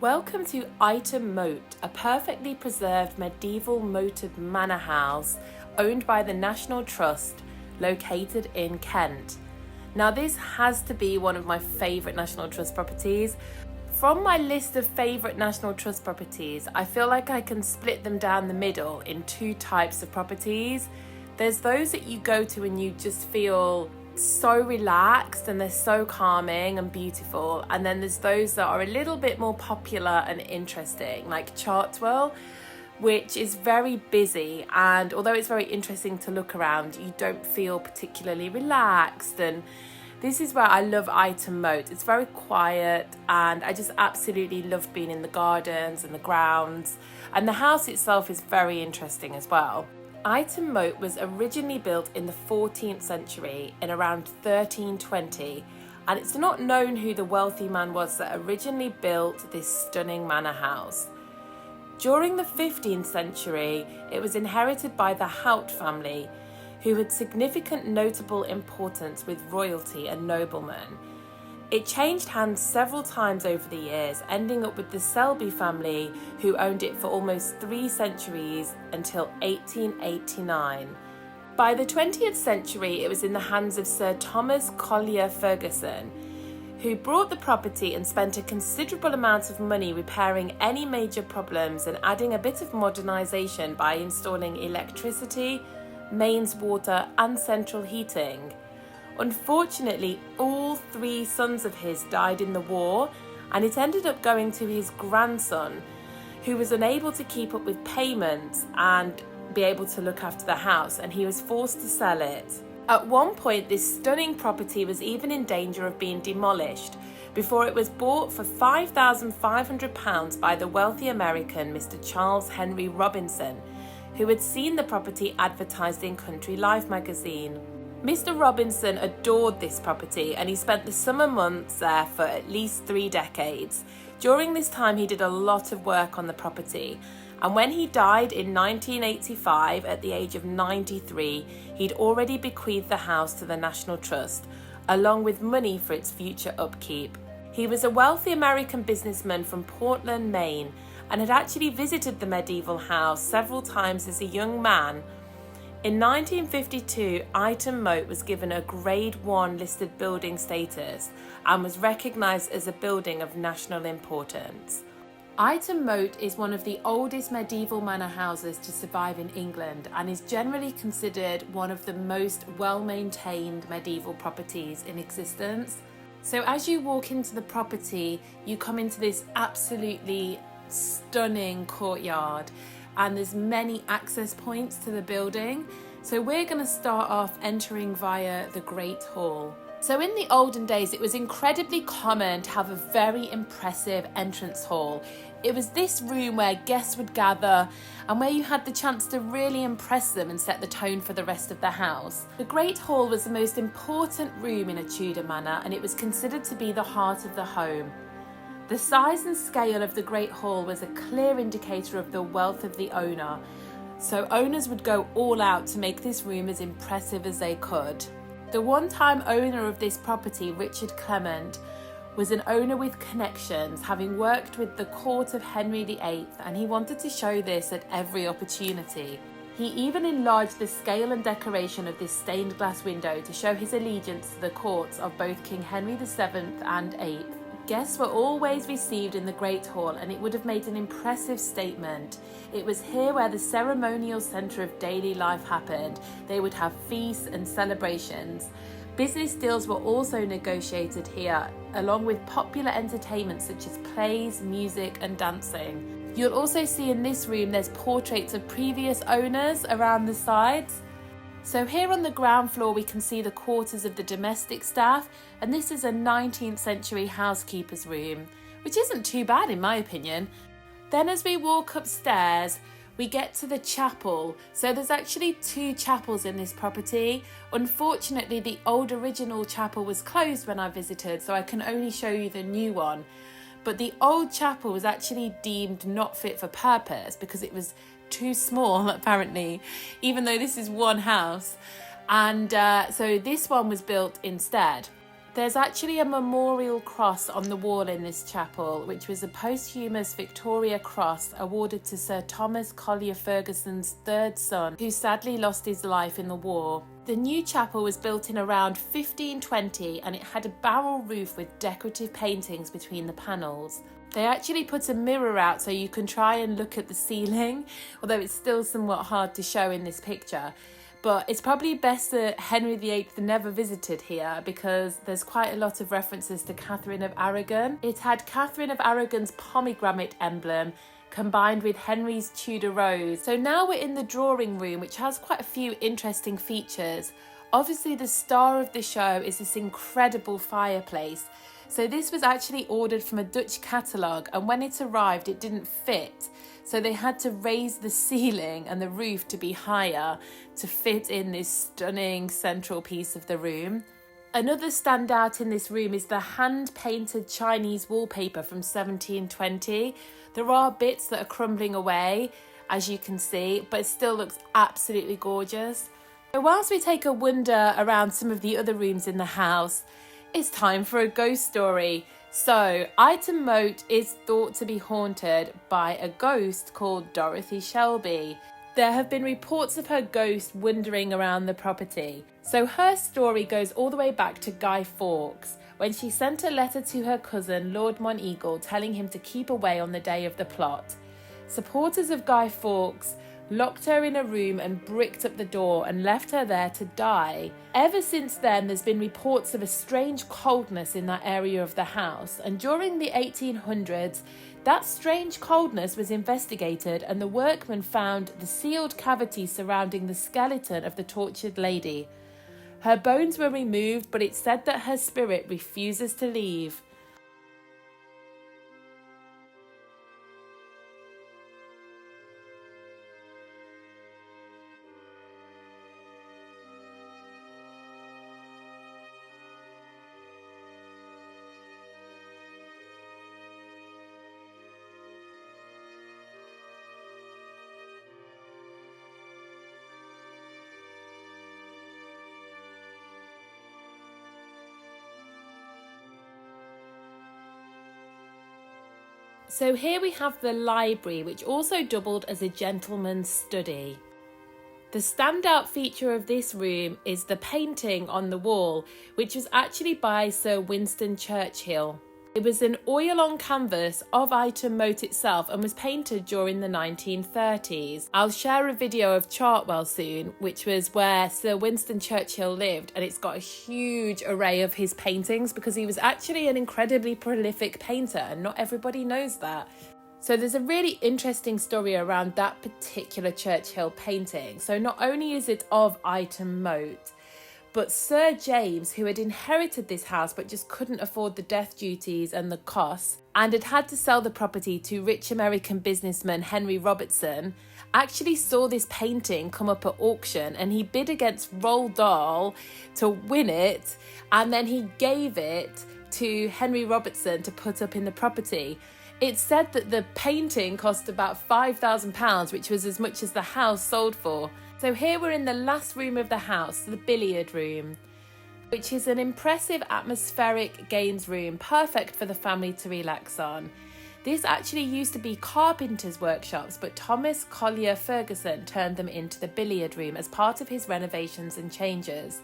Welcome to Ightham Mote, a perfectly preserved medieval moated manor house owned by the National Trust, located in Kent. Now this has to be one of my favourite National Trust properties. From my list of favourite National Trust properties, I feel like I can split them down the middle in two types of properties. There's those that you go to and you just feel so relaxed and they're so calming and beautiful, and then there's those that are a little bit more popular and interesting, like Chartwell, which is very busy, and although it's very interesting to look around, you don't feel particularly relaxed. And this is where I love Ightham Mote. It's very quiet and I just absolutely love being in the gardens and the grounds, and the house itself is very interesting as well. Ightham Mote was originally built in the 14th century in around 1320, and it's not known who the wealthy man was that originally built this stunning manor house. During the 15th century, it was inherited by the Hout family, who had significant notable importance with royalty and noblemen. It changed hands several times over the years, ending up with the Selby family, who owned it for almost 3 centuries until 1889. By the 20th century, it was in the hands of Sir Thomas Collier Ferguson, who bought the property and spent a considerable amount of money repairing any major problems and adding a bit of modernisation by installing electricity, mains water and central heating. Unfortunately, all 3 sons of his died in the war, and it ended up going to his grandson, who was unable to keep up with payments and be able to look after the house, and he was forced to sell it. At one point, this stunning property was even in danger of being demolished before it was bought for £5,500 by the wealthy American Mr. Charles Henry Robinson, who had seen the property advertised in Country Life magazine. Mr. Robinson adored this property, and he spent the summer months there for at least 3 decades. During this time, he did a lot of work on the property, and when he died in 1985 at the age of 93, he'd already bequeathed the house to the National Trust, along with money for its future upkeep. He was a wealthy American businessman from Portland, Maine, and had actually visited the medieval house several times as a young man. In 1952, Ightham Mote was given a Grade 1 listed building status and was recognised as a building of national importance. Ightham Mote is one of the oldest medieval manor houses to survive in England and is generally considered one of the most well-maintained medieval properties in existence. So as you walk into the property, you come into this absolutely stunning courtyard, and there's many access points to the building. So we're going to start off entering via the Great Hall. So in the olden days, it was incredibly common to have a very impressive entrance hall. It was this room where guests would gather and where you had the chance to really impress them and set the tone for the rest of the house. The Great Hall was the most important room in a Tudor manor, and it was considered to be the heart of the home. The size and scale of the Great Hall was a clear indicator of the wealth of the owner, so owners would go all out to make this room as impressive as they could. The one-time owner of this property, Richard Clement, was an owner with connections, having worked with the court of Henry VIII, and he wanted to show this at every opportunity. He even enlarged the scale and decoration of this stained glass window to show his allegiance to the courts of both King Henry VII and VIII. Guests were always received in the Great Hall, and it would have made an impressive statement. It was here where the ceremonial centre of daily life happened. They would have feasts and celebrations. Business deals were also negotiated here, along with popular entertainment such as plays, music and dancing. You'll also see in this room there's portraits of previous owners around the sides. So here on the ground floor we can see the quarters of the domestic staff, and this is a 19th century housekeeper's room, which isn't too bad in my opinion. Then as we walk upstairs, we get to the chapel. So there's actually 2 chapels in this property. Unfortunately, the old original chapel was closed when I visited, so I can only show you the new one. But the old chapel was actually deemed not fit for purpose because it was too small apparently, even though this is one house, and so this one was built instead. There's actually a memorial cross on the wall in this chapel, which was a posthumous Victoria Cross awarded to Sir Thomas Collier Ferguson's third son, who sadly lost his life in the war. The new chapel was built in around 1520 and it had a barrel roof with decorative paintings between the panels. They actually put a mirror out so you can try and look at the ceiling, although it's still somewhat hard to show in this picture. But it's probably best that Henry VIII never visited here because there's quite a lot of references to Catherine of Aragon. It had Catherine of Aragon's pomegranate emblem combined with Henry's Tudor rose. So now we're in the drawing room, which has quite a few interesting features. Obviously the star of the show is this incredible fireplace. So this was actually ordered from a Dutch catalogue, and when it arrived it didn't fit. So they had to raise the ceiling and the roof to be higher to fit in this stunning central piece of the room. Another standout in this room is the hand-painted Chinese wallpaper from 1720. There are bits that are crumbling away, as you can see, but it still looks absolutely gorgeous. So whilst we take a wander around some of the other rooms in the house, it's time for a ghost story. So, Ightham Mote is thought to be haunted by a ghost called Dorothy Shelby. There have been reports of her ghost wandering around the property. So her story goes all the way back to Guy Fawkes, when she sent a letter to her cousin Lord Monteagle telling him to keep away on the day of the plot. Supporters of Guy Fawkes locked her in a room and bricked up the door and left her there to die. Ever since then, there's been reports of a strange coldness in that area of the house, and during the 1800s, that strange coldness was investigated and the workmen found the sealed cavity surrounding the skeleton of the tortured lady. Her bones were removed, but it's said that her spirit refuses to leave. So here we have the library, which also doubled as a gentleman's study. The standout feature of this room is the painting on the wall, which was actually by Sir Winston Churchill. It was an oil-on canvas of Ightham Mote itself and was painted during the 1930s. I'll share a video of Chartwell soon, which was where Sir Winston Churchill lived, and it's got a huge array of his paintings because he was actually an incredibly prolific painter and not everybody knows that. So there's a really interesting story around that particular Churchill painting. So not only is it of Ightham Mote, but Sir James, who had inherited this house but just couldn't afford the death duties and the costs, and had to sell the property to rich American businessman Henry Robertson, actually saw this painting come up at auction and he bid against Roald Dahl to win it, and then he gave it to Henry Robertson to put up in the property. It's said that the painting cost about £5,000, which was as much as the house sold for. So here we're in the last room of the house, the billiard room, which is an impressive atmospheric games room, perfect for the family to relax on. This actually used to be carpenters' workshops, but Thomas Collier Ferguson turned them into the billiard room as part of his renovations and changes.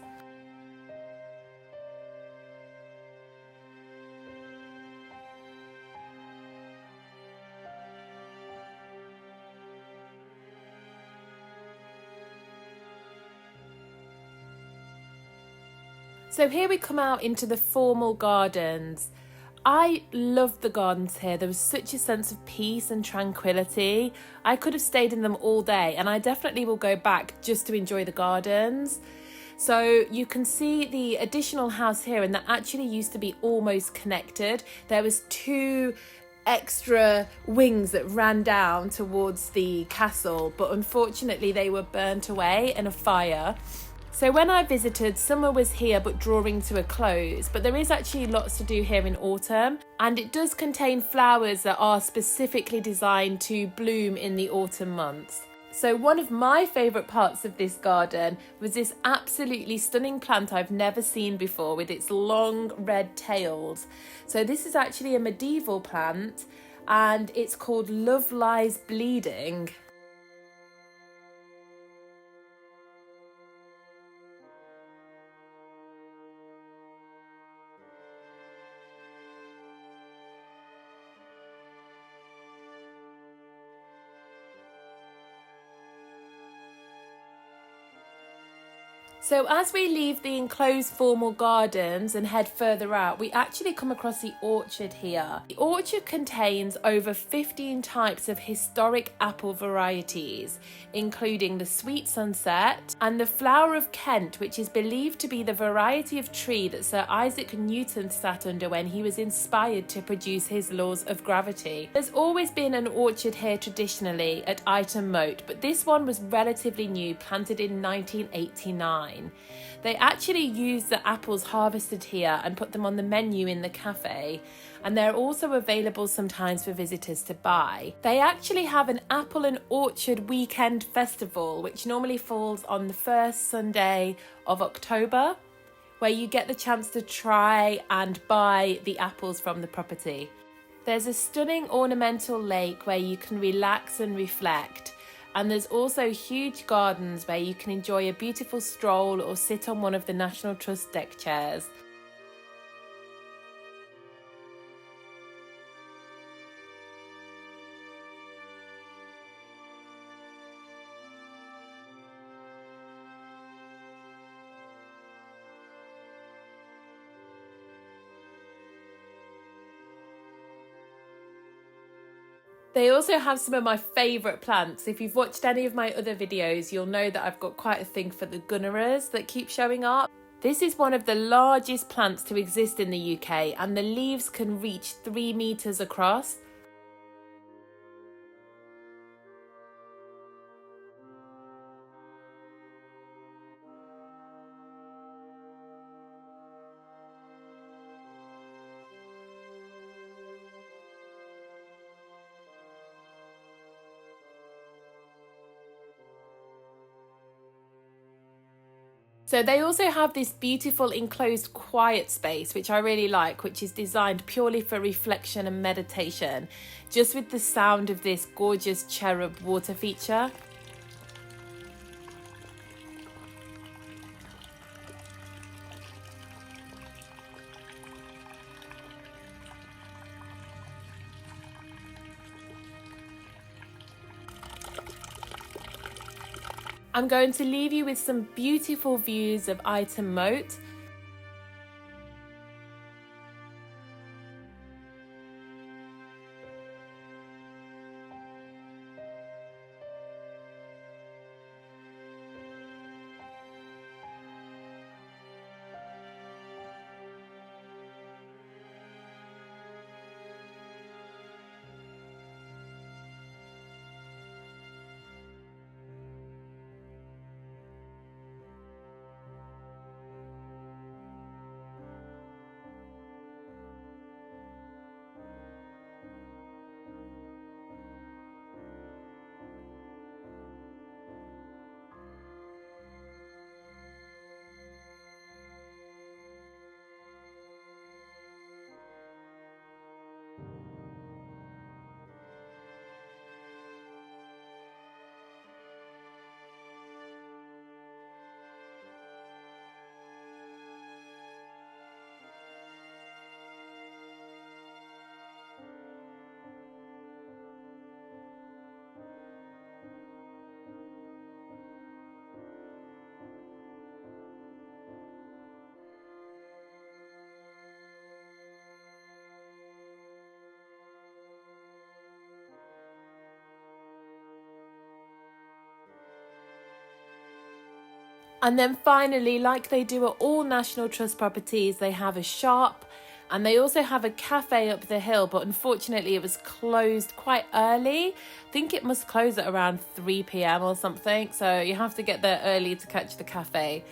So here we come out into the formal gardens. I loved the gardens here. There was such a sense of peace and tranquility. I could have stayed in them all day, and I definitely will go back just to enjoy the gardens. So you can see the additional house here, and that actually used to be almost connected. There was two extra wings that ran down towards the castle, but unfortunately they were burnt away in a fire. So when I visited, summer was here but drawing to a close, but there is actually lots to do here in autumn, and it does contain flowers that are specifically designed to bloom in the autumn months. So one of my favourite parts of this garden was this absolutely stunning plant I've never seen before with its long red tails. So this is actually a medieval plant and it's called Love Lies Bleeding. So as we leave the enclosed formal gardens and head further out, we actually come across the orchard here. The orchard contains over 15 types of historic apple varieties, including the Sweet Sunset and the Flower of Kent, which is believed to be the variety of tree that Sir Isaac Newton sat under when he was inspired to produce his laws of gravity. There's always been an orchard here traditionally at Ightham Mote, but this one was relatively new, planted in 1989. They actually use the apples harvested here and put them on the menu in the cafe, and they're also available sometimes for visitors to buy. They actually have an apple and orchard weekend festival, which normally falls on the first Sunday of October, where you get the chance to try and buy the apples from the property. There's a stunning ornamental lake where you can relax and reflect. And there's also huge gardens where you can enjoy a beautiful stroll or sit on one of the National Trust deck chairs. They also have some of my favourite plants. If you've watched any of my other videos, you'll know that I've got quite a thing for the gunneras that keep showing up. This is one of the largest plants to exist in the UK, and the leaves can reach 3 metres across. So they also have this beautiful enclosed quiet space, which I really like, which is designed purely for reflection and meditation, just with the sound of this gorgeous cherub water feature. I'm going to leave you with some beautiful views of Ightham Mote. And then finally, like they do at all National Trust properties, they have a shop and they also have a cafe up the hill, but unfortunately it was closed quite early. I think it must close at around 3 p.m. or something, so you have to get there early to catch the cafe.